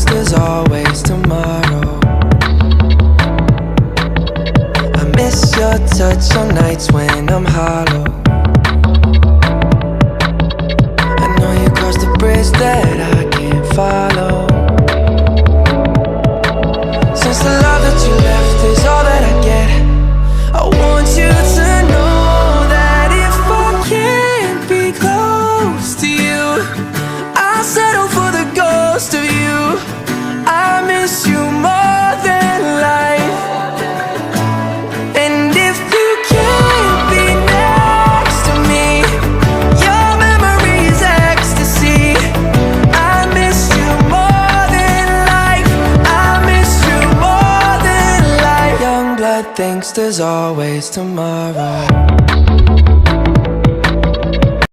thinks there's always tomorrow. I miss your touch on nights when I'm hollow. I know you crossed the bridge that I can't follow. Since the love that you left is all that I get, I want you to know that if I can't be close to you, I'll settle for the ghost of you. I miss you more than life. And if you can't be next to me, your memory is ecstasy. I miss you more than life. I miss you more than life. Young blood thinks there's always tomorrow.